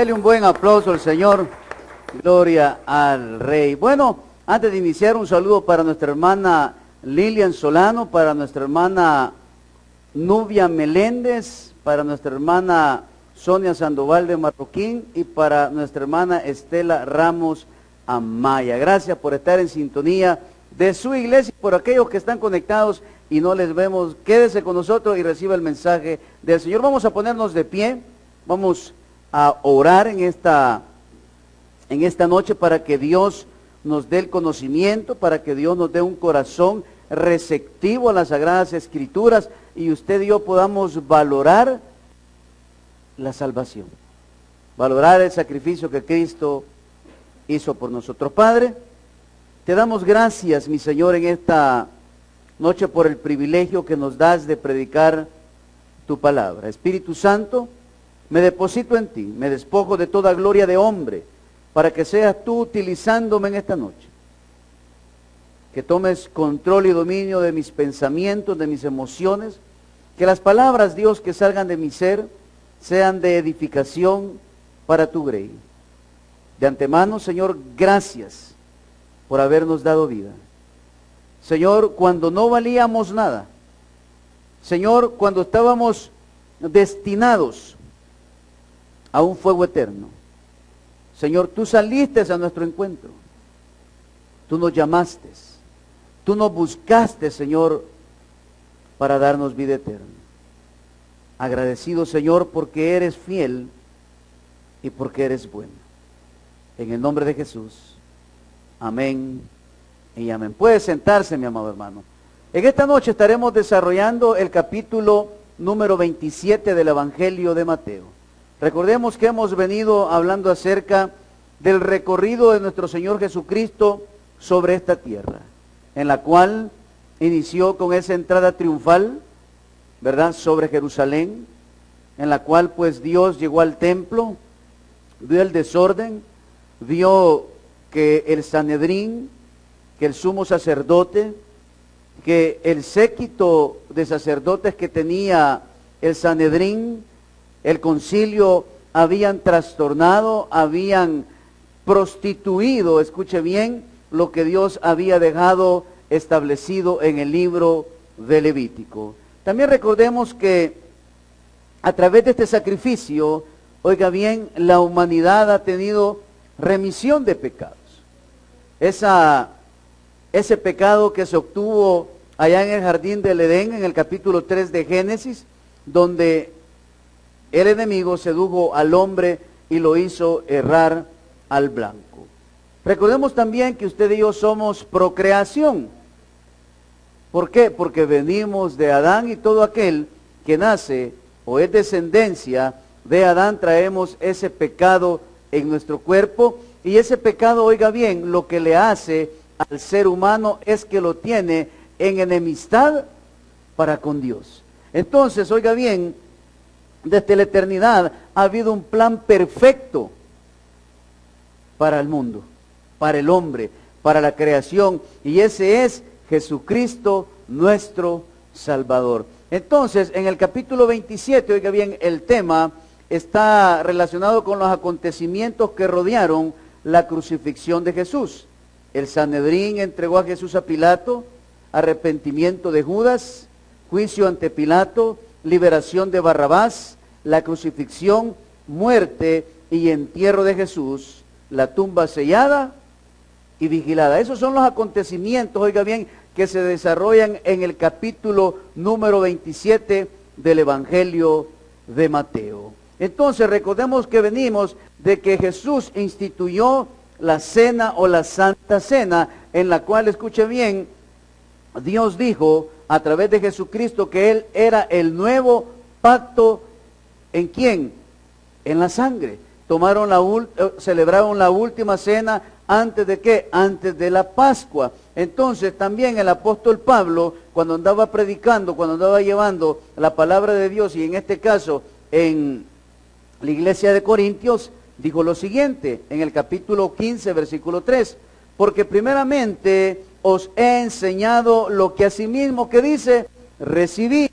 Dele un buen aplauso al Señor. Gloria al Rey. Bueno, antes de iniciar, un saludo para nuestra hermana Lilian Solano, para nuestra hermana Nubia Meléndez, para nuestra hermana Sonia Sandoval de Marroquín y para nuestra hermana Estela Ramos Amaya. Gracias por estar en sintonía de su iglesia, por aquellos que están conectados y no les vemos. Quédese con nosotros y reciba el mensaje del Señor. Vamos a ponernos de pie, vamos a orar en esta noche para que Dios nos dé el conocimiento, para que Dios nos dé un corazón receptivo a las Sagradas Escrituras y usted y yo podamos valorar la salvación, valorar el sacrificio que Cristo hizo por nosotros. Padre, te damos gracias, mi Señor, en esta noche por el privilegio que nos das de predicar tu palabra. Espíritu Santo, me deposito en ti, me despojo de toda gloria de hombre, para que seas tú utilizándome en esta noche. Que tomes control y dominio de mis pensamientos, de mis emociones, que las palabras, Dios, que salgan de mi ser, sean de edificación para tu grey. De antemano, Señor, gracias por habernos dado vida. Señor, cuando no valíamos nada, Señor, cuando estábamos destinados a un fuego eterno, Señor, tú saliste a nuestro encuentro, tú nos llamaste, tú nos buscaste, Señor, para darnos vida eterna. Agradecido, Señor, porque eres fiel y porque eres bueno. En el nombre de Jesús, amén y amén. Puede sentarse, mi amado hermano. En esta noche estaremos desarrollando el capítulo número 27 del Evangelio de Mateo. Recordemos que hemos venido hablando acerca del recorrido de nuestro Señor Jesucristo sobre esta tierra, en la cual inició con esa entrada triunfal, ¿verdad?, sobre Jerusalén, en la cual pues Dios llegó al templo, vio el desorden, vio que el Sanedrín, que el sumo sacerdote, que el séquito de sacerdotes que tenía el Sanedrín, el concilio, habían trastornado, habían prostituido, escuche bien, lo que Dios había dejado establecido en el libro de Levítico. También recordemos que a través de este sacrificio, oiga bien, la humanidad ha tenido remisión de pecados. Ese pecado que se obtuvo allá en el jardín del Edén, en el capítulo 3 de Génesis, donde el enemigo sedujo al hombre y lo hizo errar al blanco. Recordemos también que usted y yo somos procreación. ¿Por qué? Porque venimos de Adán y todo aquel que nace o es descendencia de Adán traemos ese pecado en nuestro cuerpo y ese pecado, oiga bien, lo que le hace al ser humano es que lo tiene en enemistad para con Dios. Entonces, oiga bien, desde la eternidad ha habido un plan perfecto para el mundo, para el hombre, para la creación, y ese es Jesucristo nuestro Salvador. Entonces, en el capítulo 27, oiga bien, el tema está relacionado con los acontecimientos que rodearon la crucifixión de Jesús. El Sanedrín entregó a Jesús a Pilato, arrepentimiento de Judas, juicio ante Pilato, liberación de Barrabás, la crucifixión, muerte y entierro de Jesús, la tumba sellada y vigilada. Esos son los acontecimientos, oiga bien, que se desarrollan en el capítulo número 27 del Evangelio de Mateo. Entonces recordemos que venimos de que Jesús instituyó la cena o la Santa Cena, en la cual, escuche bien, Dios dijo a través de Jesucristo que Él era el nuevo pacto. ¿En quién? En la sangre. Celebraron la última cena antes de ¿qué? Antes de la Pascua. Entonces también el apóstol Pablo, cuando andaba predicando, cuando andaba llevando la palabra de Dios, y en este caso en la iglesia de Corintios, dijo lo siguiente, en el capítulo 15, versículo 3, porque primeramente os he enseñado lo que asimismo, que dice, recibí.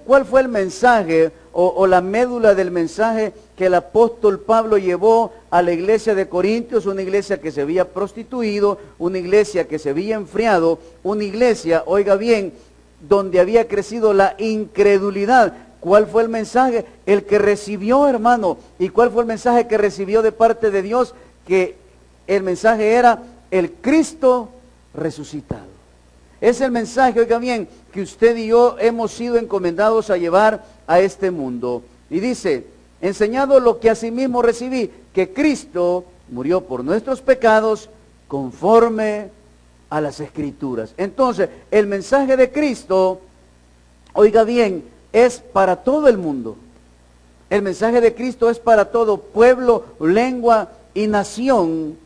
¿Cuál fue el mensaje o la médula del mensaje que el apóstol Pablo llevó a la iglesia de Corintios, una iglesia que se había prostituido, una iglesia que se había enfriado, una iglesia, oiga bien, donde había crecido la incredulidad. ¿Cuál fue el mensaje? El que recibió, hermano. ¿Y cuál fue el mensaje que recibió de parte de Dios? Que el mensaje era el Cristo resucitado. Es el mensaje, oiga bien, que usted y yo hemos sido encomendados a llevar a este mundo. Y dice, enseñado lo que asimismo recibí, que Cristo murió por nuestros pecados conforme a las Escrituras. Entonces, el mensaje de Cristo, oiga bien, es para todo el mundo. El mensaje de Cristo es para todo pueblo, lengua y nación.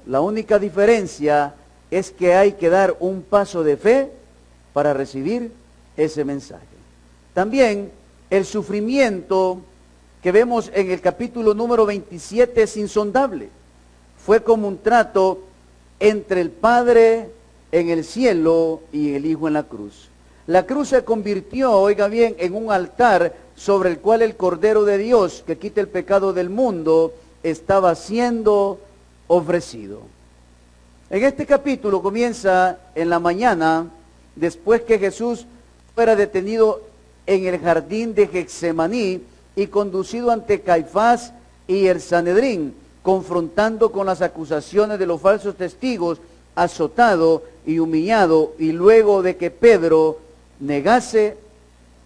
La única diferencia es que hay que dar un paso de fe para recibir ese mensaje. También el sufrimiento que vemos en el capítulo número 27 es insondable. Fue como un trato entre el Padre en el cielo y el Hijo en la cruz. La cruz se convirtió, oiga bien, en un altar sobre el cual el Cordero de Dios, que quita el pecado del mundo, estaba siendo ofrecido. En este capítulo comienza en la mañana, después que Jesús fuera detenido en el jardín de Getsemaní y conducido ante Caifás y el Sanedrín, confrontando con las acusaciones de los falsos testigos, azotado y humillado, y luego de que Pedro negase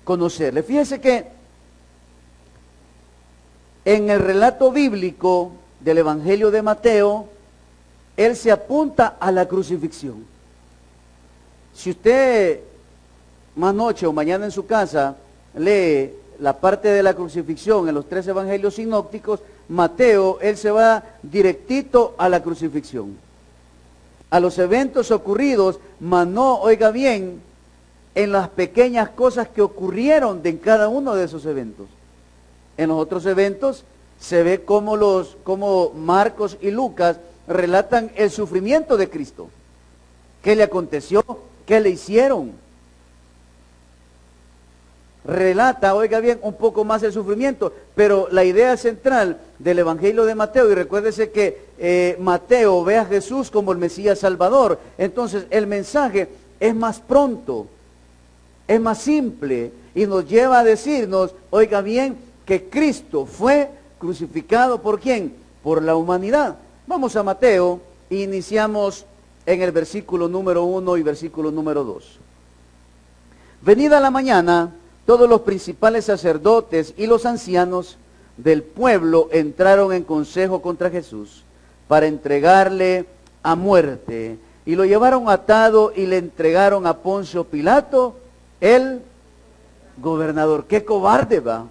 conocerle. Fíjese que en el relato bíblico del Evangelio de Mateo, él se apunta a la crucifixión. Si usted más noche o mañana en su casa lee la parte de la crucifixión en los 3 evangelios sinópticos, Mateo, él se va directito a la crucifixión, a los eventos ocurridos, mas no, oiga bien, en las pequeñas cosas que ocurrieron en cada uno de esos eventos. En los otros eventos se ve como Marcos y Lucas relatan el sufrimiento de Cristo. ¿Qué le aconteció? ¿Qué le hicieron? Relata, oiga bien, un poco más el sufrimiento, pero la idea central del Evangelio de Mateo, y recuérdese que Mateo ve a Jesús como el Mesías Salvador, entonces el mensaje es más pronto, es más simple, y nos lleva a decirnos, oiga bien, que Cristo fue crucificado ¿por quién? Por la humanidad. Vamos a Mateo e iniciamos en el versículo número 1 y versículo número 2. Venida la mañana, todos los principales sacerdotes y los ancianos del pueblo entraron en consejo contra Jesús para entregarle a muerte. Y lo llevaron atado y le entregaron a Poncio Pilato, el gobernador. ¡Qué cobarde va!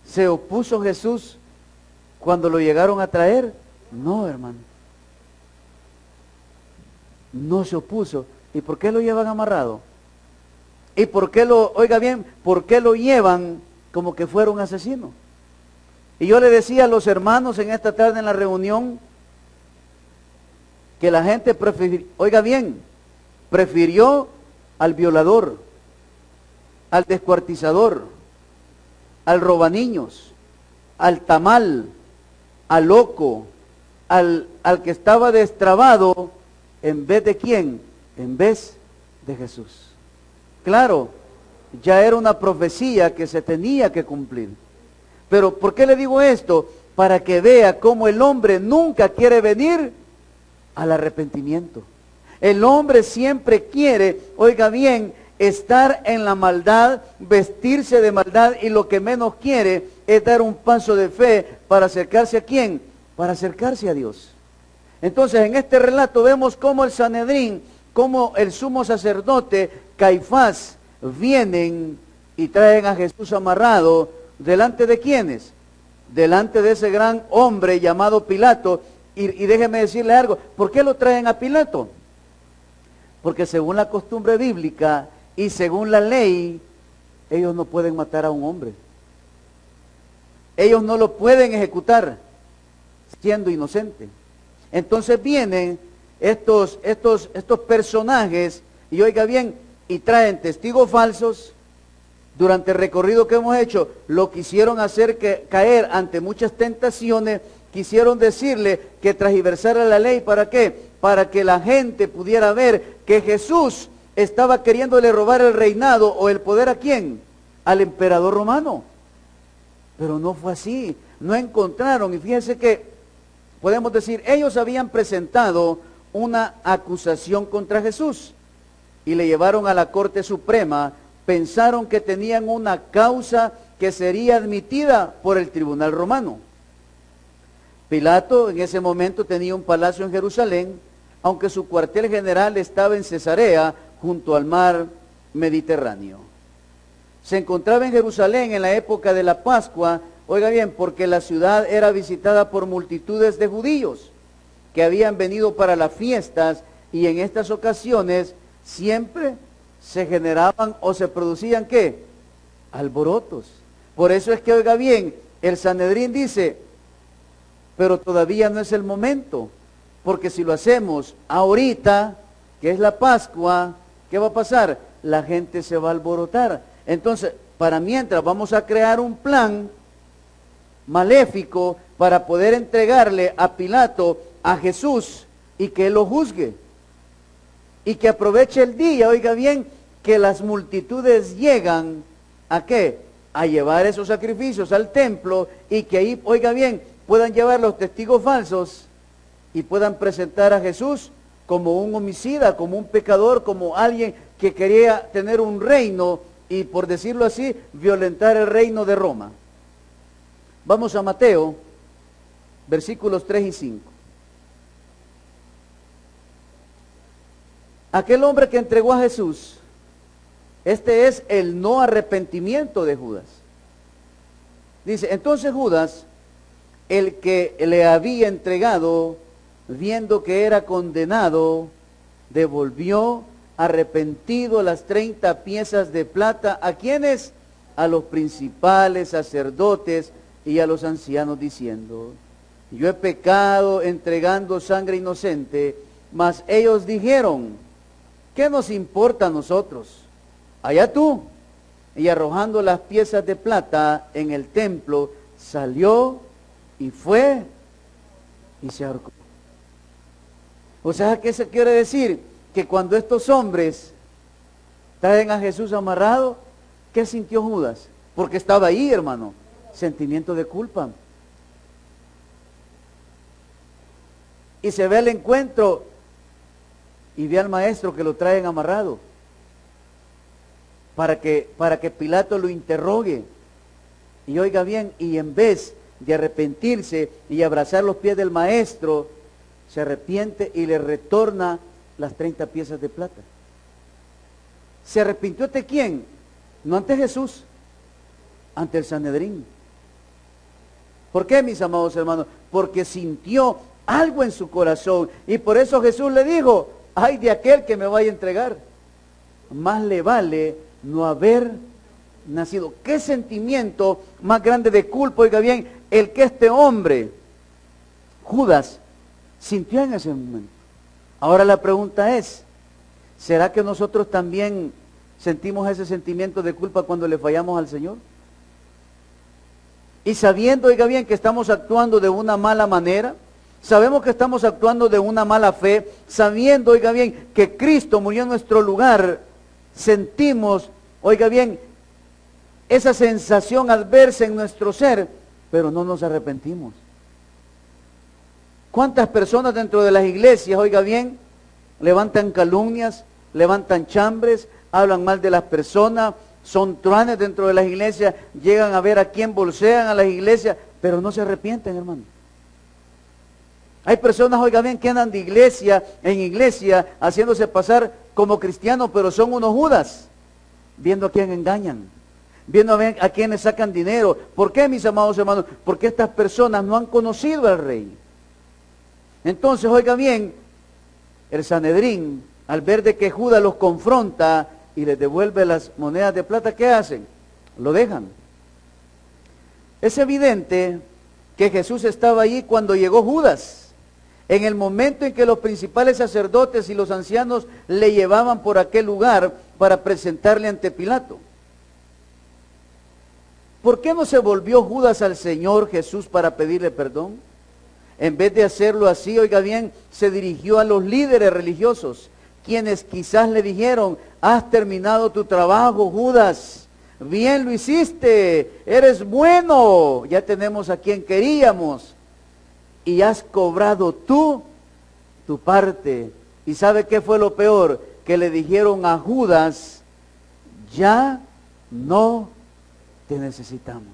¿Se opuso Jesús cuando lo llegaron a traer? No, hermano. No se opuso. ¿Y por qué lo llevan amarrado? ¿Y por qué oiga bien, por qué lo llevan como que fuera un asesino? Y yo le decía a los hermanos en esta tarde en la reunión que la gente oiga bien, prefirió al violador, al descuartizador, al robaniños, al tamal, al loco, al que estaba destrabado, en vez de quién, en vez de Jesús. Claro, ya era una profecía que se tenía que cumplir. Pero ¿por qué le digo esto? Para que vea cómo el hombre nunca quiere venir al arrepentimiento. El hombre siempre quiere, oiga bien, estar en la maldad, vestirse de maldad, y lo que menos quiere es dar un paso de fe para acercarse a ¿quién? Para acercarse a Dios. Entonces en este relato vemos cómo el Sanedrín, cómo el sumo sacerdote Caifás vienen y traen a Jesús amarrado, ¿delante de quiénes? Delante de ese gran hombre llamado Pilato. Y déjeme decirle algo, ¿por qué lo traen a Pilato? Porque según la costumbre bíblica y según la ley, ellos no pueden matar a un hombre. Ellos no lo pueden ejecutar siendo inocente. Entonces vienen estos personajes, y oiga bien, y traen testigos falsos, Durante el recorrido que hemos hecho, lo quisieron hacer caer ante muchas tentaciones, quisieron decirle que transversara la ley. ¿Para qué? Para que la gente pudiera ver que Jesús estaba queriéndole robar el reinado o el poder ¿a quién? Al emperador romano. Pero no fue así, no encontraron. Y fíjense que, podemos decir, ellos habían presentado una acusación contra Jesús y le llevaron a la Corte Suprema. Pensaron que tenían una causa que sería admitida por el tribunal romano. Pilato en ese momento tenía un palacio en Jerusalén, aunque su cuartel general estaba en Cesarea, junto al mar Mediterráneo. Se encontraba en Jerusalén en la época de la Pascua, oiga bien, porque la ciudad era visitada por multitudes de judíos que habían venido para las fiestas, y en estas ocasiones siempre se generaban o se producían ¿qué? Alborotos. Por eso es que, oiga bien, el Sanedrín dice, pero todavía no es el momento, porque si lo hacemos ahorita, que es la Pascua, ¿qué va a pasar? La gente se va a alborotar. Entonces, para mientras vamos a crear un plan maléfico para poder entregarle a Pilato a Jesús y que él lo juzgue. Y que aproveche el día, oiga bien, que las multitudes llegan ¿a qué? A llevar esos sacrificios al templo, y que ahí, oiga bien, puedan llevar los testigos falsos y puedan presentar a Jesús como un homicida, como un pecador, como alguien que quería tener un reino y, por decirlo así, violentar el reino de Roma. Vamos a Mateo, versículos 3 y 5. Aquel hombre que entregó a Jesús, este es el no arrepentimiento de Judas. Dice, entonces Judas, el que le había entregado, viendo que era condenado, devolvió arrepentido las 30 piezas de plata. ¿A quiénes? A los principales sacerdotes y a los ancianos, diciendo, yo he pecado entregando sangre inocente. Mas ellos dijeron, ¿qué nos importa a nosotros? Allá tú. Y arrojando las piezas de plata en el templo, salió y fue y se ahorcó. O sea, ¿qué se quiere decir? Que cuando estos hombres traen a Jesús amarrado, ¿qué sintió Judas? Porque estaba ahí, hermano. Sentimiento de culpa. Y se ve el encuentro y ve al maestro que lo traen amarrado para que Pilato lo interrogue. Y oiga bien, y en vez de arrepentirse y abrazar los pies del maestro, se arrepiente y le retorna las 30 piezas de plata. ¿Se arrepintió ante quién? No ante Jesús, ante el Sanedrín. ¿Por qué, mis amados hermanos? Porque sintió algo en su corazón, y por eso Jesús le dijo, ay de aquel que me vaya a entregar. Más le vale no haber nacido. ¿Qué sentimiento más grande de culpa, oiga bien, el que este hombre, Judas, sintió en ese momento? Ahora la pregunta es, ¿será que nosotros también sentimos ese sentimiento de culpa cuando le fallamos al Señor? Y sabiendo, oiga bien, que estamos actuando de una mala manera, sabemos que estamos actuando de una mala fe, sabiendo, oiga bien, que Cristo murió en nuestro lugar, sentimos, oiga bien, esa sensación adversa en nuestro ser, pero no nos arrepentimos. ¿Cuántas personas dentro de las iglesias, oiga bien, levantan calumnias, levantan chambres, hablan mal de las personas, son truanes dentro de las iglesias, llegan a ver a quién bolsean a las iglesias, pero no se arrepienten, hermano? Hay personas, oiga bien, que andan de iglesia en iglesia, haciéndose pasar como cristianos, pero son unos Judas, viendo a quién engañan, viendo a quién le sacan dinero. ¿Por qué, mis amados hermanos? Porque estas personas no han conocido al Rey. Entonces, oiga bien, el Sanedrín, al ver de que Judas los confronta y les devuelve las monedas de plata, ¿qué hacen? Lo dejan. Es evidente que Jesús estaba allí cuando llegó Judas. En el momento en que los principales sacerdotes y los ancianos le llevaban por aquel lugar para presentarle ante Pilato. ¿Por qué no se volvió Judas al Señor Jesús para pedirle perdón? En vez de hacerlo así, oiga bien, se dirigió a los líderes religiosos, quienes quizás le dijeron: has terminado tu trabajo, Judas, bien lo hiciste, eres bueno, ya tenemos a quien queríamos, y has cobrado tú tu parte. ¿Y sabe qué fue lo peor? Que le dijeron a Judas: ya no te necesitamos.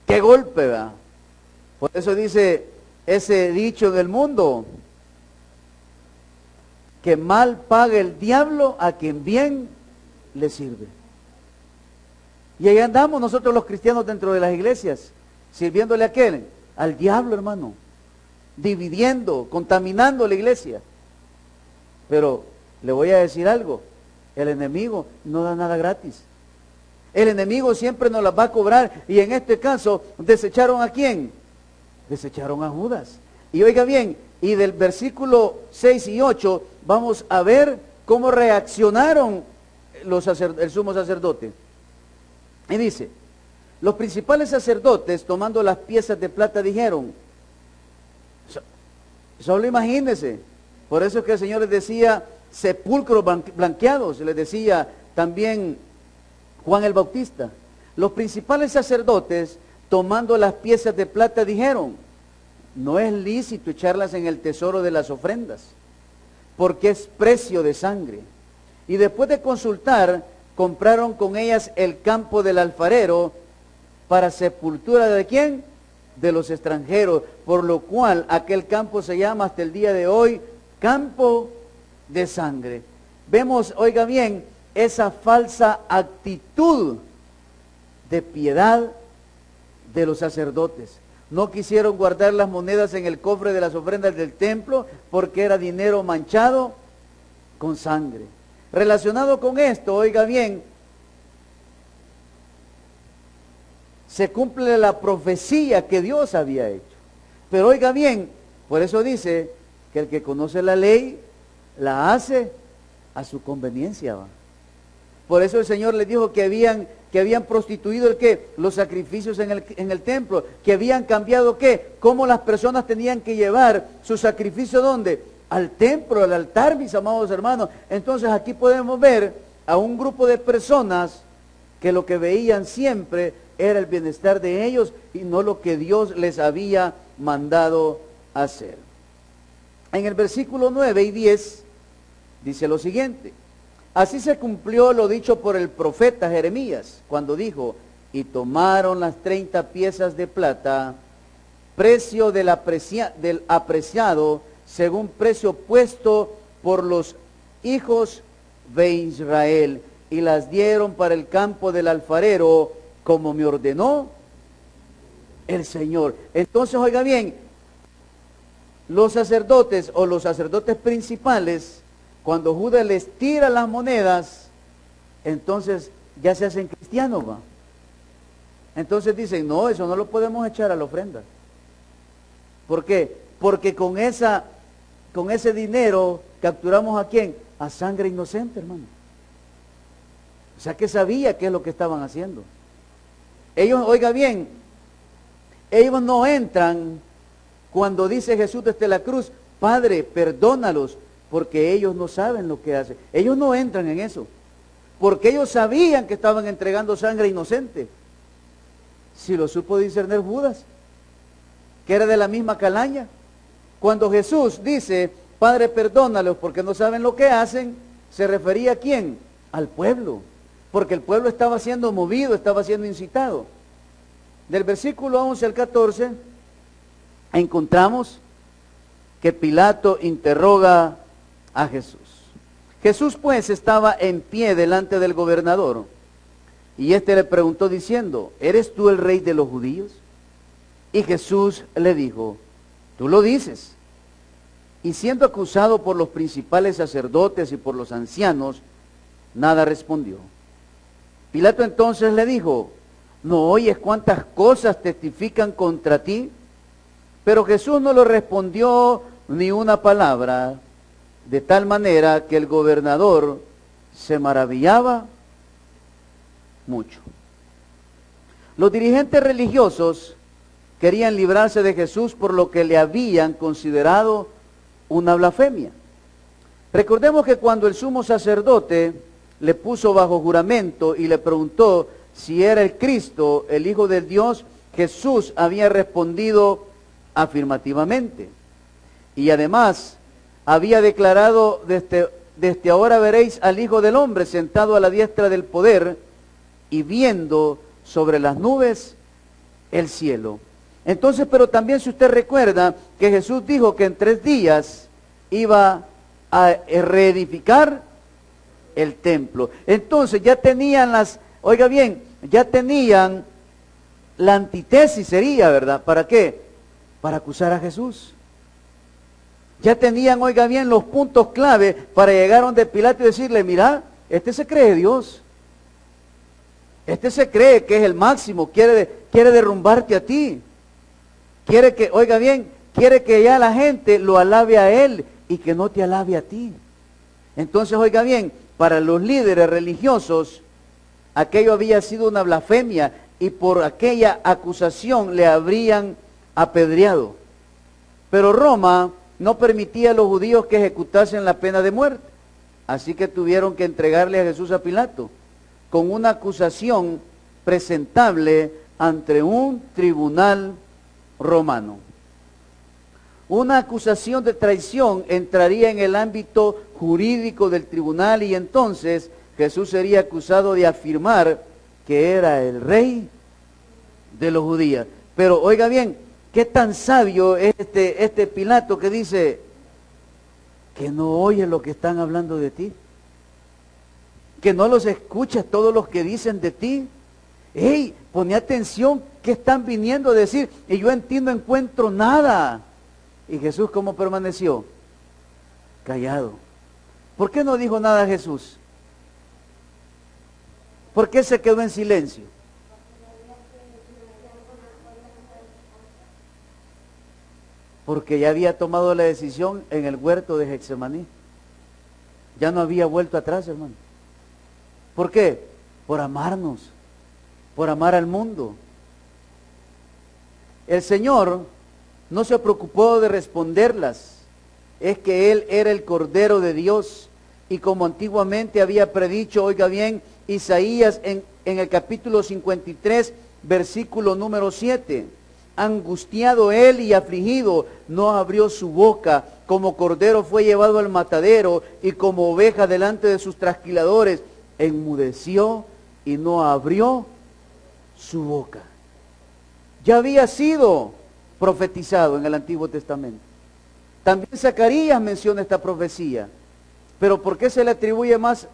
¡Qué golpe, ¿verdad? Por eso dice ese dicho en el mundo, que mal paga el diablo a quien bien le sirve. Y ahí andamos nosotros los cristianos dentro de las iglesias, sirviéndole a quién, al diablo, hermano, dividiendo, contaminando la iglesia. Pero le voy a decir algo, el enemigo no da nada gratis. El enemigo siempre nos las va a cobrar, y en este caso, ¿desecharon a quién? Desecharon a Judas. Y oiga bien, y del versículo 6 y 8, vamos a ver cómo reaccionaron el sumo sacerdote. Y dice: los principales sacerdotes, tomando las piezas de plata, dijeron, solo imagínense, por eso es que el Señor les decía sepulcros blanqueados, les decía también Juan el Bautista. Los principales sacerdotes, tomando las piezas de plata, dijeron: no es lícito echarlas en el tesoro de las ofrendas, porque es precio de sangre. Y después de consultar, compraron con ellas el campo del alfarero para sepultura ¿de quién? De los extranjeros, por lo cual aquel campo se llama hasta el día de hoy campo de sangre. Vemos, oiga bien, esa falsa actitud de piedad de los sacerdotes. No quisieron guardar las monedas en el cofre de las ofrendas del templo porque era dinero manchado con sangre. Relacionado con esto, oiga bien, se cumple la profecía que Dios había hecho. Pero oiga bien, por eso dice que el que conoce la ley la hace a su conveniencia, ¿va? Por eso el Señor les dijo que habían prostituido el qué, los sacrificios en el templo, que habían cambiado qué, cómo las personas tenían que llevar su sacrificio ¿dónde? Al templo, al altar, mis amados hermanos. Entonces aquí podemos ver a un grupo de personas que lo que veían siempre era el bienestar de ellos y no lo que Dios les había mandado hacer. En el versículo 9 y 10 dice lo siguiente: así se cumplió lo dicho por el profeta Jeremías, cuando dijo: y tomaron las 30 piezas de plata, precio del apreciado, según precio puesto por los hijos de Israel, y las dieron para el campo del alfarero, como me ordenó el Señor. Entonces, oiga bien, los sacerdotes o los sacerdotes principales, cuando Judas les tira las monedas, entonces ya se hacen cristianos, ¿va? Entonces dicen: no, eso no lo podemos echar a la ofrenda. ¿Por qué? Porque con ese dinero capturamos ¿a quién? A sangre inocente, hermano. O sea que sabía qué es lo que estaban haciendo. Ellos, oiga bien, ellos no entran cuando dice Jesús desde la cruz: Padre, perdónalos, porque ellos no saben lo que hacen. Ellos no entran en eso, porque ellos sabían que estaban entregando sangre inocente. Si lo supo discernir Judas, que era de la misma calaña. Cuando Jesús dice: Padre, perdónalos porque no saben lo que hacen, se refería ¿a quién? Al pueblo, porque el pueblo estaba siendo movido, estaba siendo incitado. Del versículo 11 al 14 encontramos que Pilato interroga a Jesús. Jesús pues estaba en pie delante del gobernador, y éste le preguntó diciendo: ¿eres tú el rey de los judíos? Y Jesús le dijo: tú lo dices. Y siendo acusado por los principales sacerdotes y por los ancianos, nada respondió. Pilato entonces le dijo: ¿no oyes cuántas cosas testifican contra ti? Pero Jesús no le respondió ni una palabra, de tal manera que el gobernador se maravillaba mucho. Los dirigentes religiosos querían librarse de Jesús por lo que le habían considerado una blasfemia. Recordemos que cuando el sumo sacerdote le puso bajo juramento y le preguntó si era el Cristo, el Hijo del Dios, Jesús había respondido afirmativamente. Y además había declarado, desde ahora veréis al Hijo del Hombre sentado a la diestra del poder y viendo sobre las nubes el cielo. Entonces, pero también si usted recuerda que Jesús dijo que en 3 días iba a reedificar el templo. Entonces ya tenían oiga bien, ya tenían la antítesis sería, ¿verdad? ¿Para qué? Para acusar a Jesús. Ya tenían, oiga bien, los puntos clave para llegar donde Pilato y decirle, mira, este se cree Dios. Este se cree que es el máximo, quiere derrumbarte a ti. Quiere que, oiga bien, quiere que ya la gente lo alabe a él y que no te alabe a ti. Entonces, oiga bien, para los líderes religiosos, aquello había sido una blasfemia y por aquella acusación le habrían apedreado. Pero Roma no permitía a los judíos que ejecutasen la pena de muerte. Así que tuvieron que entregarle a Jesús a Pilato con una acusación presentable ante un tribunal romano. Una acusación de traición entraría en el ámbito jurídico del tribunal y entonces Jesús sería acusado de afirmar que era el rey de los judíos. Pero oiga bien, ¿qué tan sabio es este Pilato que dice que no oye lo que están hablando de ti? Que no los escuchas todos los que dicen de ti. ¡Ey! Pone atención, ¿qué están viniendo a decir? Y yo en ti no encuentro nada. ¿Y Jesús cómo permaneció? Callado. ¿Por qué no dijo nada Jesús? ¿Por qué se quedó en silencio? Porque ya había tomado la decisión en el huerto de Getsemaní. Ya no había vuelto atrás, hermano. ¿Por qué? Por amarnos, por amar al mundo. El Señor no se preocupó de responderlas. Es que Él era el Cordero de Dios. Y como antiguamente había predicho, oiga bien, Isaías en el capítulo 53, versículo número 7. Angustiado él y afligido, no abrió su boca. Como cordero fue llevado al matadero y como oveja delante de sus trasquiladores. Enmudeció y no abrió su boca. Ya había sido profetizado en el Antiguo Testamento. También Zacarías menciona esta profecía. Pero ¿por qué se le atribuye más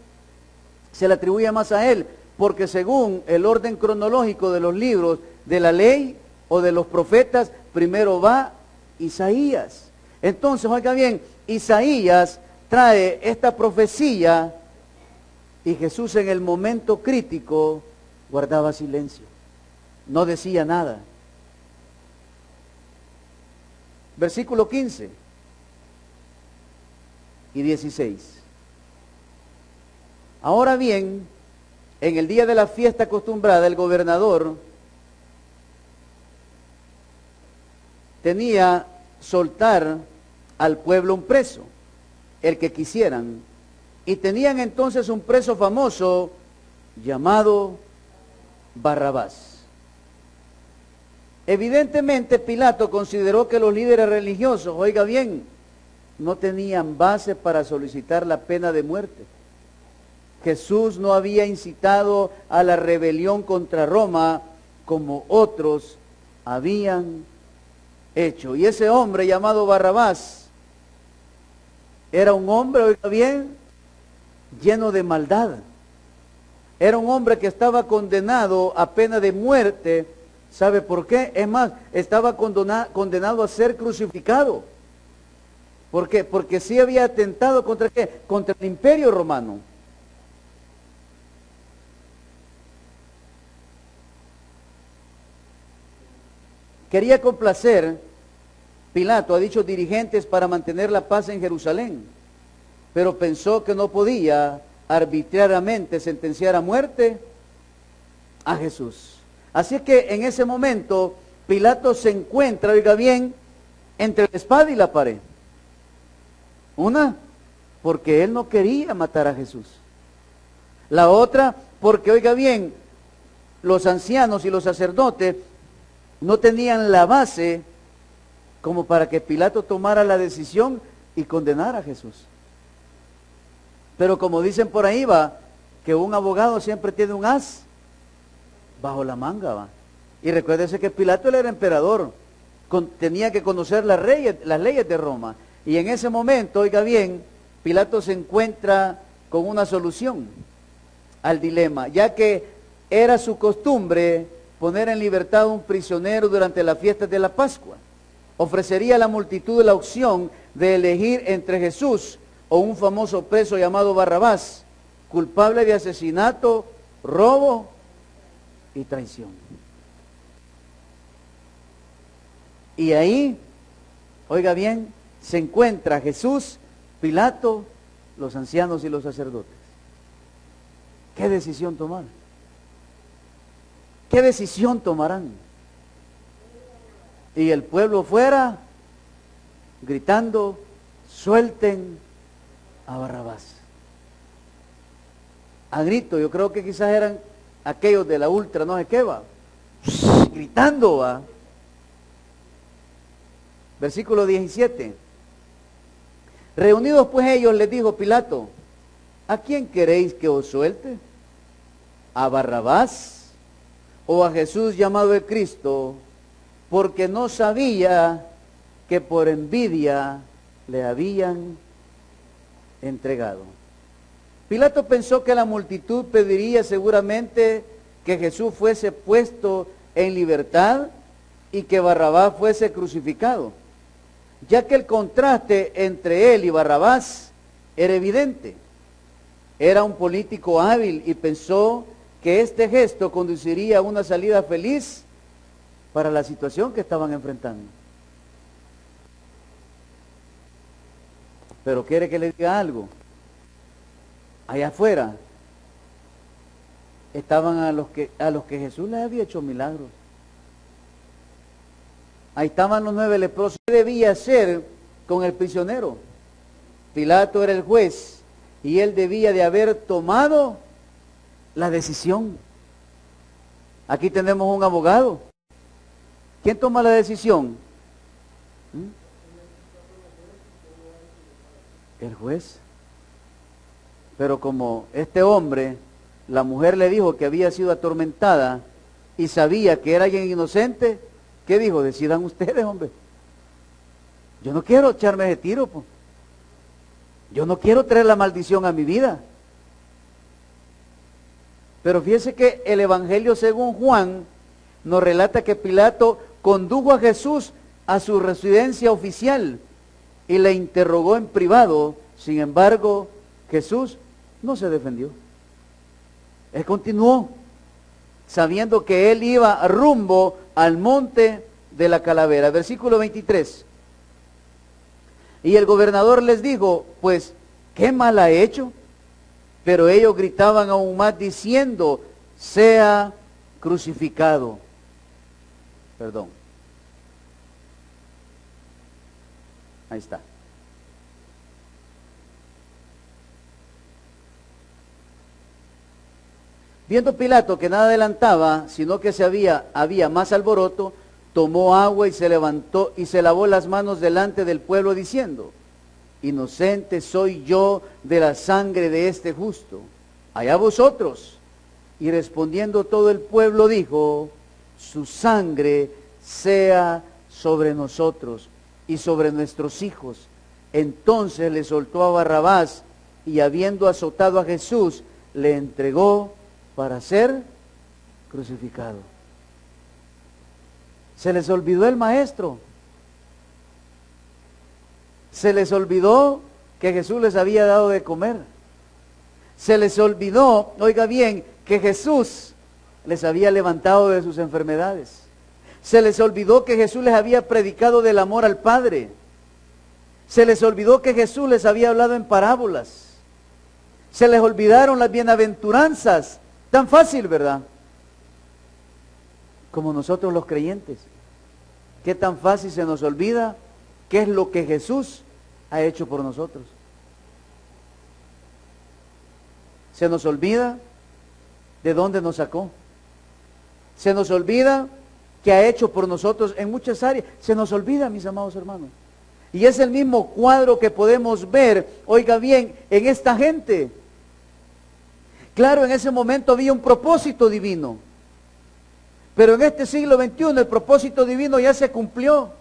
a él? Porque según el orden cronológico de los libros de la ley o de los profetas, primero va Isaías. Entonces, oiga bien, Isaías trae esta profecía y Jesús en el momento crítico guardaba silencio, no decía nada. Versículo 15 y 16. Ahora bien, en el día de la fiesta acostumbrada, el gobernador tenía soltar al pueblo un preso, el que quisieran. Y tenían entonces un preso famoso llamado Barrabás. Evidentemente Pilato consideró que los líderes religiosos, oiga bien, no tenían base para solicitar la pena de muerte. Jesús no había incitado a la rebelión contra Roma como otros habían hecho. Y ese hombre llamado Barrabás era un hombre, oiga bien, lleno de maldad. Era un hombre que estaba condenado a pena de muerte. ¿Sabe por qué? Es más, estaba condenado a ser crucificado. ¿Por qué? Porque sí había atentado contra ¿qué? Contra el imperio romano. Quería complacer Pilato a dichos dirigentes para mantener la paz en Jerusalén, pero pensó que no podía arbitrariamente sentenciar a muerte a Jesús. Así es que en ese momento Pilato se encuentra, oiga bien, entre la espada y la pared. Una, porque él no quería matar a Jesús. La otra, porque oiga bien, los ancianos y los sacerdotes no tenían la base como para que Pilato tomara la decisión y condenara a Jesús. Pero como dicen por ahí, va, que un abogado siempre tiene un as bajo la manga, va. Y recuérdese que Pilato él era emperador, tenía que conocer las leyes de Roma. Y en ese momento, oiga bien, Pilato se encuentra con una solución al dilema, ya que era su costumbre poner en libertad a un prisionero durante las fiestas de la Pascua. Ofrecería a la multitud la opción de elegir entre Jesús o un famoso preso llamado Barrabás, culpable de asesinato, robo y traición. Y ahí, oiga bien, se encuentra Jesús, Pilato, los ancianos y los sacerdotes. ¿Qué decisión tomar? ¿Qué decisión tomarán? Y el pueblo fuera gritando, suelten a Barrabás. A grito, yo creo que quizás eran aquellos de la ultra, no sé qué, va, gritando, va. Versículo 17. Reunidos pues ellos, les dijo Pilato, ¿a quién queréis que os suelte? ¿A Barrabás o a Jesús llamado el Cristo? Porque no sabía que por envidia le habían entregado. Pilato pensó que la multitud pediría seguramente que Jesús fuese puesto en libertad y que Barrabás fuese crucificado, ya que el contraste entre él y Barrabás era evidente. Era un político hábil y pensó que este gesto conduciría a una salida feliz para la situación que estaban enfrentando. Pero quiere que le diga algo. Allá afuera estaban a los que Jesús les había hecho milagros. Ahí estaban los 9 leprosos. ¿Qué debía hacer con el prisionero? Pilato era el juez y él debía de haber tomado la decisión. Aquí tenemos un abogado. ¿Quién toma la decisión? El juez. Pero como este hombre, la mujer le dijo que había sido atormentada y sabía que era alguien inocente, ¿qué dijo? Decidan ustedes, hombre. Yo no quiero echarme de tiro, pues. Yo no quiero traer la maldición a mi vida. Pero fíjese que el Evangelio según Juan nos relata que Pilato condujo a Jesús a su residencia oficial y le interrogó en privado. Sin embargo, Jesús no se defendió. Él continuó, sabiendo que él iba rumbo al monte de la calavera. Versículo 23. Y el gobernador les dijo, pues, ¿qué mal ha hecho? Pero ellos gritaban aún más diciendo, sea crucificado. Perdón. Ahí está. Viendo Pilato que nada adelantaba, sino que había más alboroto, tomó agua y se levantó y se lavó las manos delante del pueblo diciendo, inocente soy yo de la sangre de este justo, allá vosotros. Y respondiendo todo el pueblo dijo, su sangre sea sobre nosotros y sobre nuestros hijos. Entonces le soltó a Barrabás y habiendo azotado a Jesús, le entregó para ser crucificado. Se les olvidó el maestro. Se les olvidó que Jesús les había dado de comer. Se les olvidó, oiga bien, que Jesús les había levantado de sus enfermedades. Se les olvidó que Jesús les había predicado del amor al Padre. Se les olvidó que Jesús les había hablado en parábolas. Se les olvidaron las bienaventuranzas. Tan fácil, ¿verdad? como nosotros los creyentes. Qué tan fácil se nos olvida qué es lo que Jesús ha hecho por nosotros. Se nos olvida de dónde nos sacó. Se nos olvida que ha hecho por nosotros en muchas áreas. Se nos olvida, mis amados hermanos. Y es el mismo cuadro que podemos ver, oiga bien, en esta gente. Claro, en ese momento había un propósito divino. Pero en este siglo XXI el propósito divino ya se cumplió.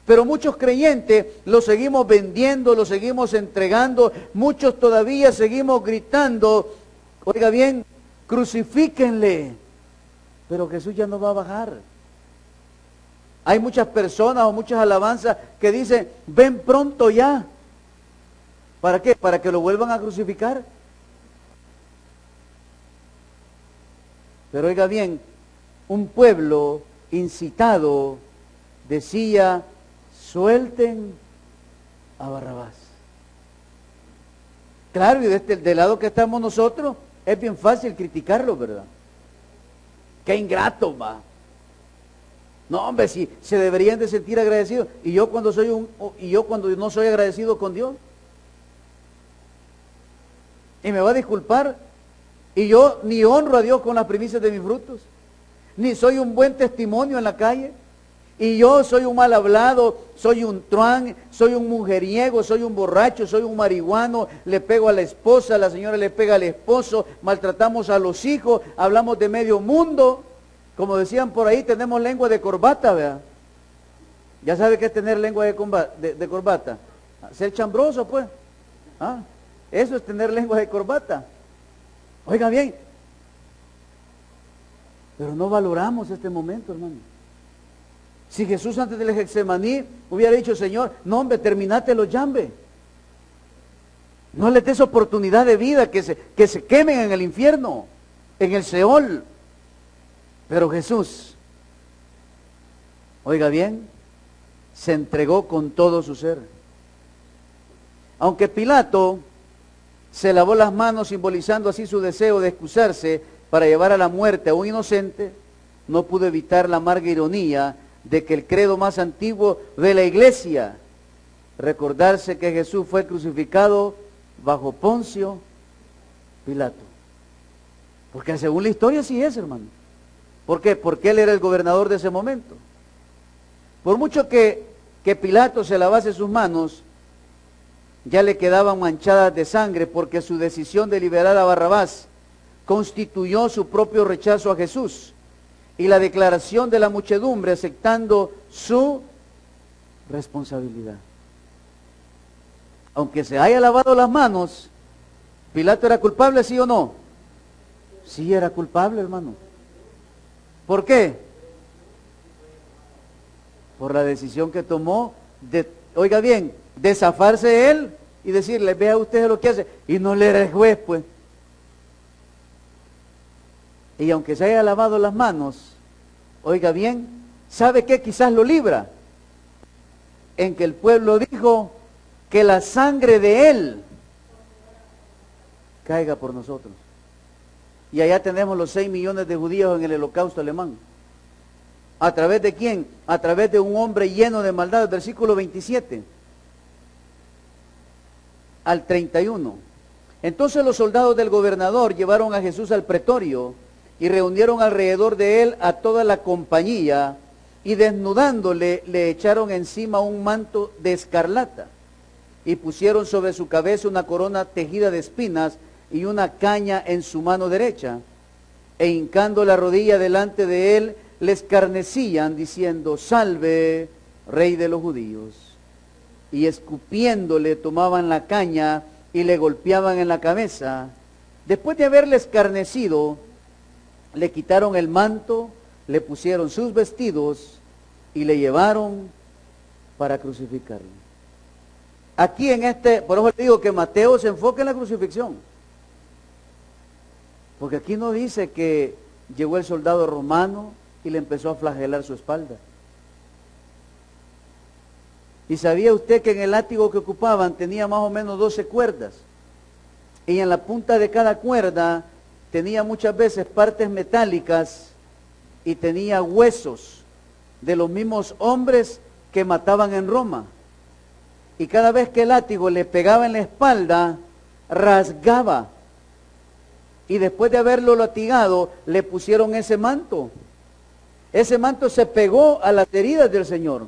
Pero muchos creyentes lo seguimos vendiendo, lo seguimos entregando. Muchos todavía seguimos gritando, oiga bien, crucifíquenle. Pero Jesús ya no va a bajar. Hay muchas personas o muchas alabanzas que dicen, ven pronto ya. ¿Para qué? Para que lo vuelvan a crucificar. Pero oiga bien, un pueblo incitado decía, suelten a Barrabás. Claro, y del lado que estamos nosotros, es bien fácil criticarlo, ¿verdad? Qué ingrato, va. No, hombre, si se deberían de sentir agradecidos. Y yo cuando no soy agradecido con Dios. Y me va a disculpar. Y yo ni honro a Dios con las primicias de mis frutos. Ni soy un buen testimonio en la calle. Y yo soy un mal hablado, soy un truán, soy un mujeriego, soy un borracho, soy un marihuano, le pego a la esposa, la señora le pega al esposo, maltratamos a los hijos, hablamos de medio mundo. Como decían por ahí, tenemos lengua de corbata, ¿verdad? ¿Ya sabe qué es tener lengua de corbata? Ser chambroso, pues. ¿Ah? Eso es tener lengua de corbata. Oiga bien, pero no valoramos este momento, hermano. Si Jesús antes del Getsemaní hubiera dicho, Señor, no hombre, terminate los llambes. No les des oportunidad de vida, que se quemen en el infierno, en el Seol. Pero Jesús, oiga bien, se entregó con todo su ser. Aunque Pilato se lavó las manos simbolizando así su deseo de excusarse para llevar a la muerte a un inocente, no pudo evitar la amarga ironía de que el credo más antiguo de la iglesia, recordarse que Jesús fue crucificado bajo Poncio Pilato. Porque según la historia sí es, hermano. ¿Por qué? Porque él era el gobernador de ese momento. Por mucho que Pilato se lavase sus manos, ya le quedaban manchadas de sangre, porque su decisión de liberar a Barrabás constituyó su propio rechazo a Jesús y la declaración de la muchedumbre aceptando su responsabilidad. Aunque se haya lavado las manos, ¿Pilato era culpable, sí o no? Sí, era culpable, hermano. ¿Por qué? Por la decisión que tomó de, oiga bien, de zafarse de él y decirle, vea usted lo que hace, y no le era el juez, pues. Y aunque se haya lavado las manos, oiga bien, ¿sabe qué? Quizás lo libra. En que el pueblo dijo que la sangre de él caiga por nosotros. Y allá tenemos los 6 millones de judíos en el holocausto alemán. ¿A través de quién? A través de un hombre lleno de maldad, versículo 27 al 31. Entonces los soldados del gobernador llevaron a Jesús al pretorio y reunieron alrededor de él a toda la compañía y desnudándole le echaron encima un manto de escarlata y pusieron sobre su cabeza una corona tejida de espinas y una caña en su mano derecha, e hincando la rodilla delante de él, le escarnecían diciendo, salve, rey de los judíos. Y escupiéndole tomaban la caña y le golpeaban en la cabeza. Después de haberle escarnecido, le quitaron el manto, le pusieron sus vestidos y le llevaron para crucificarlo. Aquí por eso le digo que Mateo se enfoca en la crucifixión. Porque aquí no dice que llegó el soldado romano y le empezó a flagelar su espalda. ¿Y sabía usted que en el látigo que ocupaban tenía más o menos 12 cuerdas? Y en la punta de cada cuerda tenía muchas veces partes metálicas y tenía huesos de los mismos hombres que mataban en Roma. Y cada vez que el látigo le pegaba en la espalda, rasgaba. Y después de haberlo latigado, le pusieron ese manto. Ese manto se pegó a las heridas del Señor.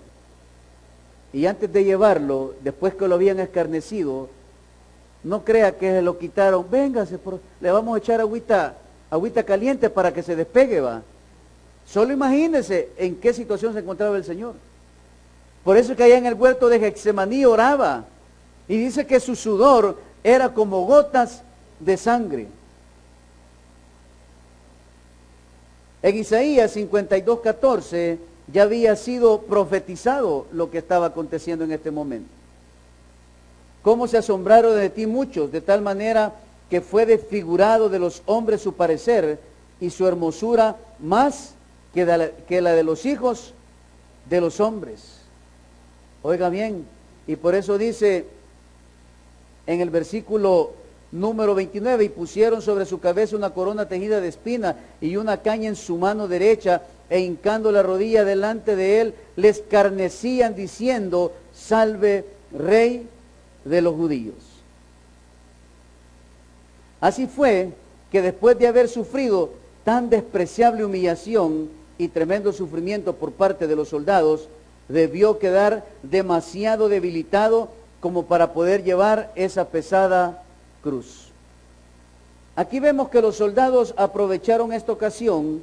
Y antes de llevarlo, después que lo habían escarnecido, no crea que se lo quitaron. Véngase, le vamos a echar agüita caliente para que se despegue, va. Solo imagínense en qué situación se encontraba el Señor. Por eso que allá en el huerto de Getsemaní oraba. Y dice que su sudor era como gotas de sangre. En Isaías 52:14 ya había sido profetizado lo que estaba aconteciendo en este momento. Cómo se asombraron de ti muchos, de tal manera que fue desfigurado de los hombres su parecer y su hermosura más que la de los hijos de los hombres. Oiga bien, y por eso dice en el versículo número 29, y pusieron sobre su cabeza una corona tejida de espina y una caña en su mano derecha, e hincando la rodilla delante de él, le escarnecían diciendo, salve, Rey de los judíos. Así fue que después de haber sufrido tan despreciable humillación y tremendo sufrimiento por parte de los soldados, debió quedar demasiado debilitado como para poder llevar esa pesada cruz. Aquí vemos que los soldados aprovecharon esta ocasión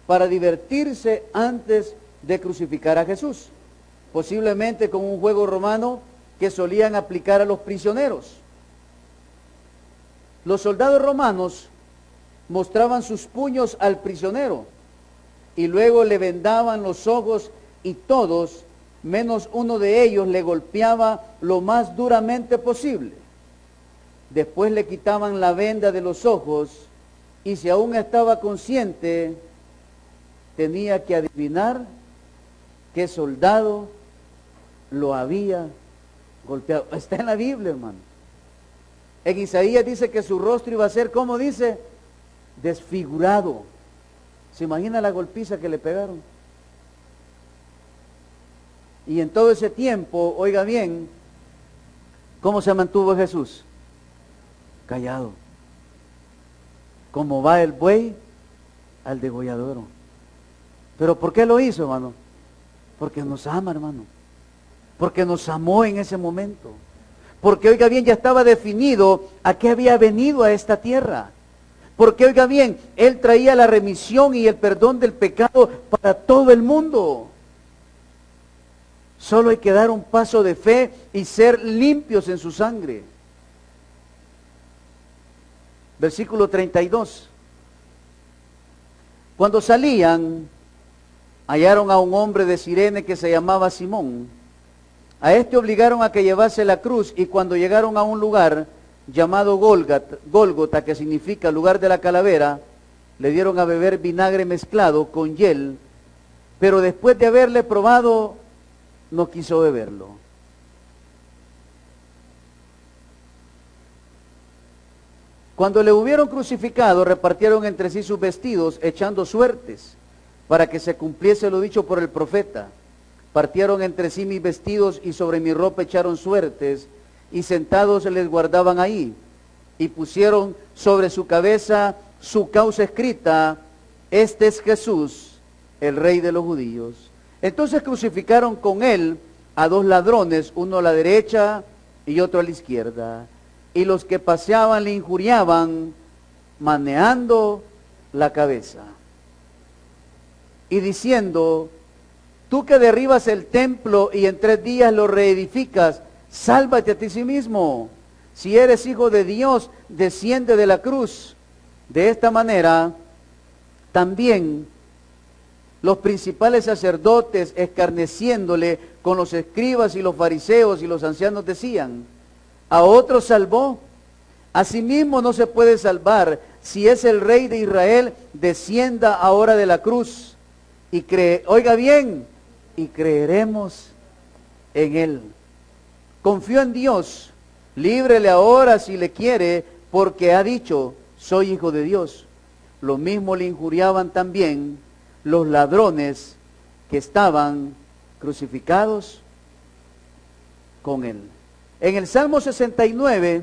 para divertirse antes de crucificar a Jesús, posiblemente con un juego romano que solían aplicar a los prisioneros. Los soldados romanos mostraban sus puños al prisionero y luego le vendaban los ojos, y todos, menos uno de ellos, le golpeaba lo más duramente posible. Después le quitaban la venda de los ojos, y si aún estaba consciente, tenía que adivinar qué soldado lo había golpeado. Está en la Biblia, hermano. En Isaías dice que su rostro iba a ser, ¿cómo dice? Desfigurado. ¿Se imagina la golpiza que le pegaron? Y en todo ese tiempo, oiga bien, ¿cómo se mantuvo Jesús? Callado. Como va el buey al degolladero. ¿Pero por qué lo hizo, hermano? Porque nos ama, hermano. Porque nos amó en ese momento. Porque, oiga bien, ya estaba definido a qué había venido a esta tierra. Porque, oiga bien, Él traía la remisión y el perdón del pecado para todo el mundo. Solo hay que dar un paso de fe y ser limpios en su sangre. Versículo 32. Cuando salían, hallaron a un hombre de Cirene que se llamaba Simón. A este obligaron a que llevase la cruz, y cuando llegaron a un lugar llamado Gólgota, que significa lugar de la calavera, le dieron a beber vinagre mezclado con hiel, pero después de haberle probado, no quiso beberlo. Cuando le hubieron crucificado, repartieron entre sí sus vestidos, echando suertes, para que se cumpliese lo dicho por el profeta. Partieron entre sí mis vestidos y sobre mi ropa echaron suertes, y sentados les guardaban ahí, y pusieron sobre su cabeza su causa escrita, este es Jesús, el Rey de los judíos. Entonces crucificaron con él a dos ladrones, uno a la derecha y otro a la izquierda. Y los que paseaban le injuriaban, meneando la cabeza y diciendo, tú que derribas el templo y en 3 días lo reedificas, sálvate a ti sí mismo. Si eres hijo de Dios, desciende de la cruz. De esta manera, también los principales sacerdotes, escarneciéndole con los escribas y los fariseos y los ancianos, decían, a otro salvó, a sí mismo no se puede salvar. Si es el Rey de Israel, descienda ahora de la cruz y oiga bien, y creeremos en él. Confió en Dios, líbrele ahora si le quiere, porque ha dicho, soy hijo de Dios. Lo mismo le injuriaban también los ladrones que estaban crucificados con él. En el Salmo 69,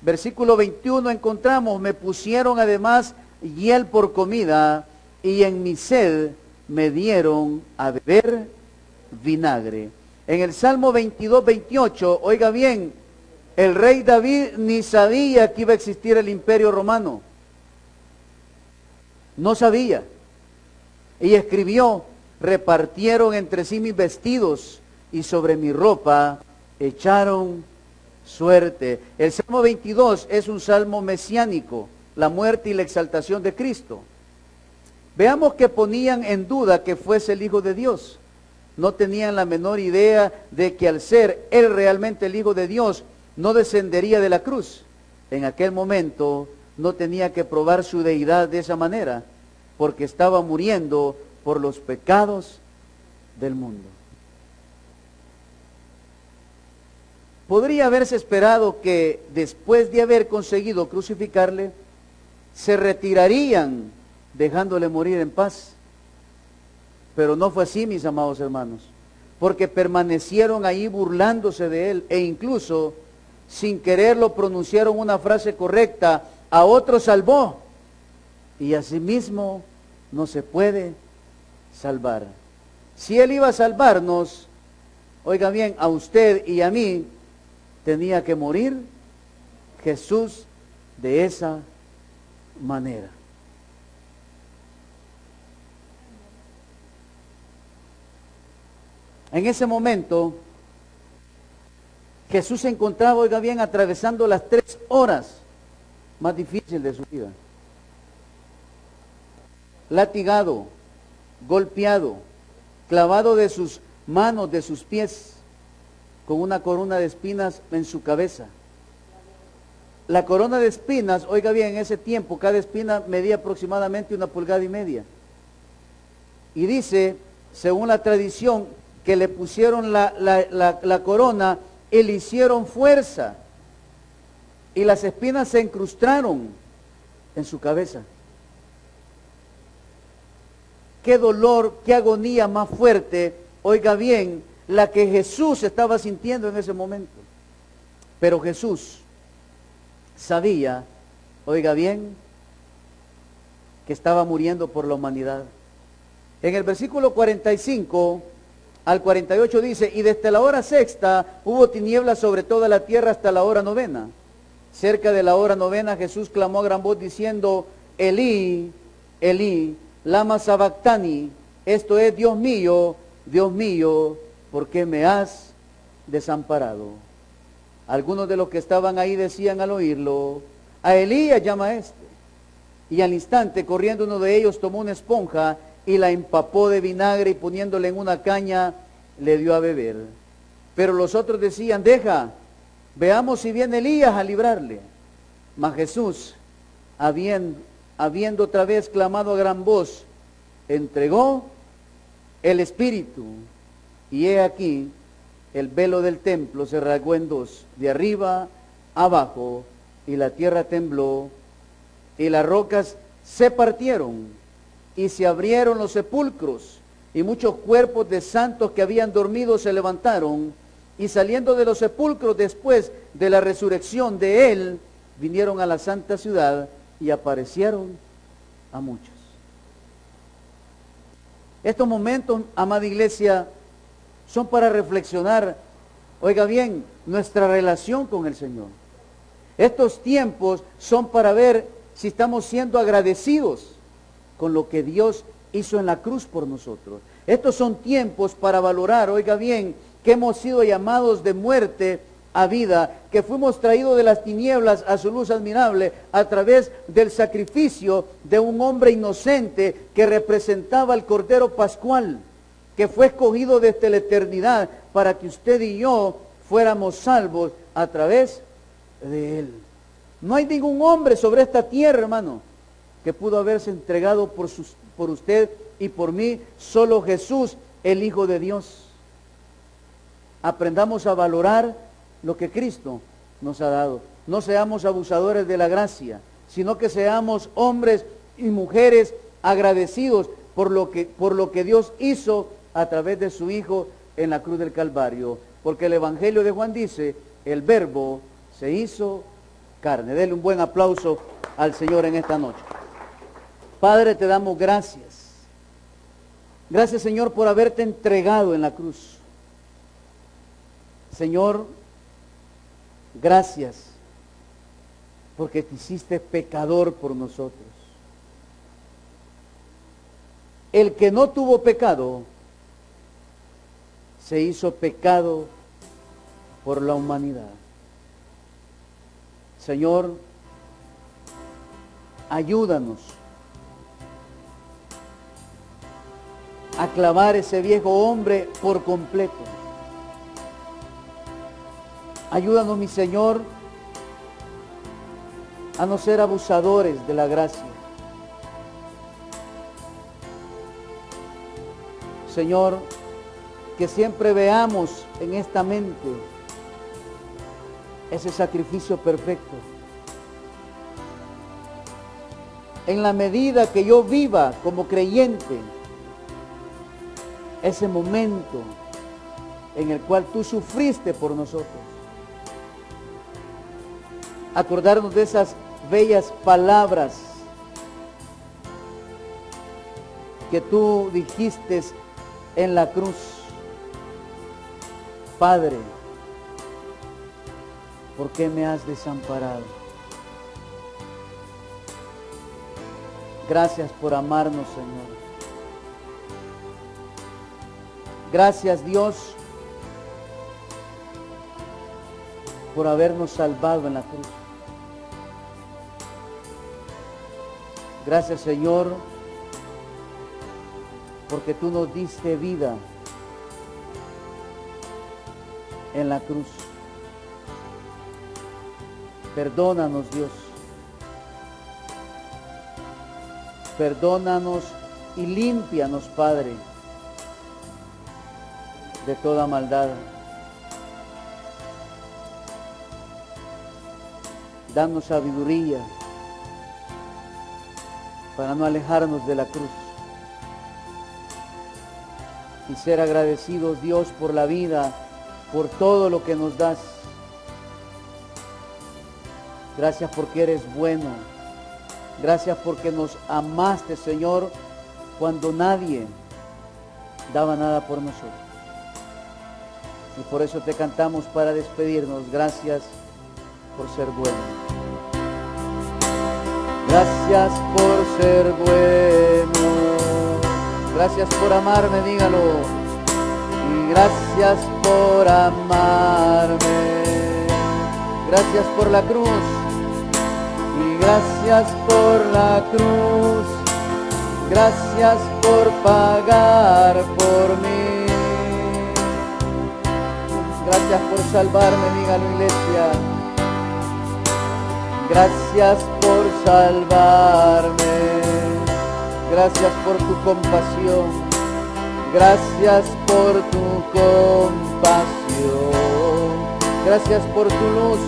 versículo 21 encontramos: me pusieron además hiel por comida, y en mi sed me dieron a beber vinagre. En el Salmo 22, 28, oiga bien, el rey David ni sabía que iba a existir el imperio romano. No sabía. Y escribió: repartieron entre sí mis vestidos, y sobre mi ropa echaron suerte. El Salmo 22 es un salmo mesiánico, la muerte y la exaltación de Cristo. Veamos que ponían en duda que fuese el Hijo de Dios. No tenían la menor idea de que al ser él realmente el Hijo de Dios, no descendería de la cruz. En aquel momento no tenía que probar su deidad de esa manera, porque estaba muriendo por los pecados del mundo. Podría haberse esperado que después de haber conseguido crucificarle, se retirarían dejándole morir en paz. Pero no fue así, mis amados hermanos, porque permanecieron ahí burlándose de él, e incluso sin quererlo pronunciaron una frase correcta: a otro salvó, y a sí mismo no se puede salvar. Si él iba a salvarnos, oiga bien, a usted y a mí, tenía que morir Jesús de esa manera. En ese momento, Jesús se encontraba, oiga bien, atravesando las 3 horas más difíciles de su vida. Latigado, golpeado, clavado de sus manos, de sus pies, con una corona de espinas en su cabeza. La corona de espinas, oiga bien, en ese tiempo cada espina medía aproximadamente 1,5 pulgadas. Y dice, según la tradición, que le pusieron la corona y le hicieron fuerza, y las espinas se incrustaron en su cabeza. Qué dolor, qué agonía más fuerte, oiga bien, la que Jesús estaba sintiendo en ese momento. Pero Jesús sabía, oiga bien, que estaba muriendo por la humanidad. En el versículo 45 al 48 dice: y desde la hora 6ª hubo tinieblas sobre toda la tierra hasta la hora 9ª. Cerca de la hora 9ª Jesús clamó a gran voz diciendo: Elí, Elí, lama sabactani, esto es: Dios mío, ¿por qué me has desamparado? Algunos de los que estaban ahí decían al oírlo: a Elías llama este. Y al instante, corriendo uno de ellos, tomó una esponja y la empapó de vinagre, y poniéndole en una caña, le dio a beber. Pero los otros decían: deja, veamos si viene Elías a librarle. Mas Jesús, habiendo otra vez clamado a gran voz, entregó el Espíritu. Y he aquí, el velo del templo se rasgó en 2, de arriba abajo, y la tierra tembló, y las rocas se partieron, y se abrieron los sepulcros, y muchos cuerpos de santos que habían dormido se levantaron, y saliendo de los sepulcros después de la resurrección de él, vinieron a la santa ciudad y aparecieron a muchos. Estos momentos, amada iglesia, son para reflexionar, oiga bien, nuestra relación con el Señor. Estos tiempos son para ver si estamos siendo agradecidos con lo que Dios hizo en la cruz por nosotros. Estos son tiempos para valorar, oiga bien, que hemos sido llamados de muerte a vida, que fuimos traídos de las tinieblas a su luz admirable a través del sacrificio de un hombre inocente que representaba al Cordero Pascual, que fue escogido desde la eternidad para que usted y yo fuéramos salvos a través de él. No hay ningún hombre sobre esta tierra, hermano, que pudo haberse entregado por usted y por mí, solo Jesús, el Hijo de Dios. Aprendamos a valorar lo que Cristo nos ha dado. No seamos abusadores de la gracia, sino que seamos hombres y mujeres agradecidos, por lo que Dios hizo a través de su Hijo en la cruz del Calvario. Porque el Evangelio de Juan dice, el Verbo se hizo carne. Dele un buen aplauso al Señor en esta noche. Padre, te damos gracias. Gracias, Señor, por haberte entregado en la cruz. Señor, gracias porque te hiciste pecador por nosotros. El que no tuvo pecado se hizo pecado por la humanidad. Señor, ayúdanos a clavar ese viejo hombre por completo. Ayúdanos, mi Señor, a no ser abusadores de la gracia. Señor, que siempre veamos en esta mente ese sacrificio perfecto. En la medida que yo viva como creyente, ese momento en el cual tú sufriste por nosotros. Acordarnos de esas bellas palabras que tú dijiste en la cruz. Padre, ¿por qué me has desamparado? Gracias por amarnos, Señor. Gracias, Dios, por habernos salvado en la cruz. Gracias, Señor, porque tú nos diste vida en la cruz. Perdónanos, Dios. Perdónanos y límpianos, Padre, de toda maldad. Danos sabiduría para no alejarnos de la cruz y ser agradecidos, Dios, por la vida, por todo lo que nos das. Gracias porque eres bueno. Gracias porque nos amaste, Señor, cuando nadie daba nada por nosotros. Y por eso te cantamos para despedirnos. Gracias por ser bueno. Gracias por ser bueno. Gracias por amarme, dígalo. Y gracias por amarme. Gracias por la cruz. Y gracias por la cruz. Gracias por pagar por mí. Gracias por salvarme, dígalo, iglesia. Gracias por salvarme. Gracias por tu compasión. Gracias por tu compasión. Gracias por tu luz.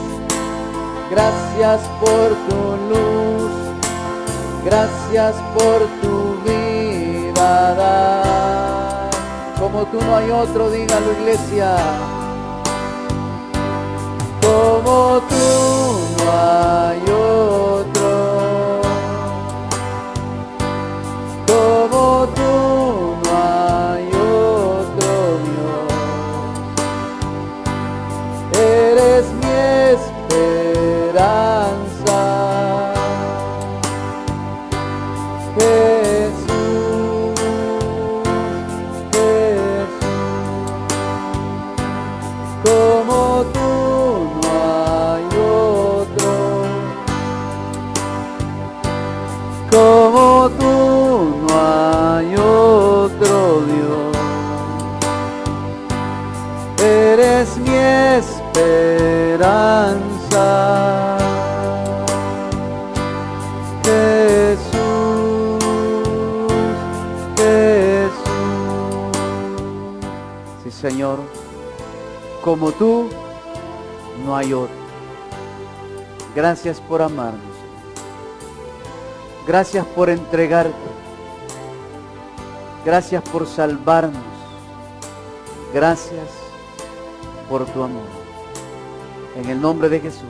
Gracias por tu luz. Gracias por tu vida dar. Como tú no hay otro, dígalo, iglesia. Como tú no hay otro, como tú no hay otro Dios, eres mi esperanza, Jesús, Jesús, como tú. Como tú no hay otro Dios, eres mi esperanza, Jesús, Jesús. Sí, Señor, como tú no hay otro. Gracias por amarnos. Gracias por entregarte. Gracias por salvarnos. Gracias por tu amor. En el nombre de Jesús.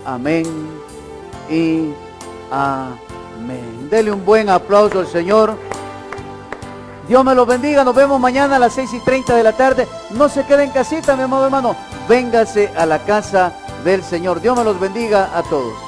Amén y amén. Dele un buen aplauso al Señor. Dios me los bendiga. Nos vemos mañana a las 6:30 de la tarde. No se quede en casita, mi amado hermano. Véngase a la casa del Señor. Dios me los bendiga a todos.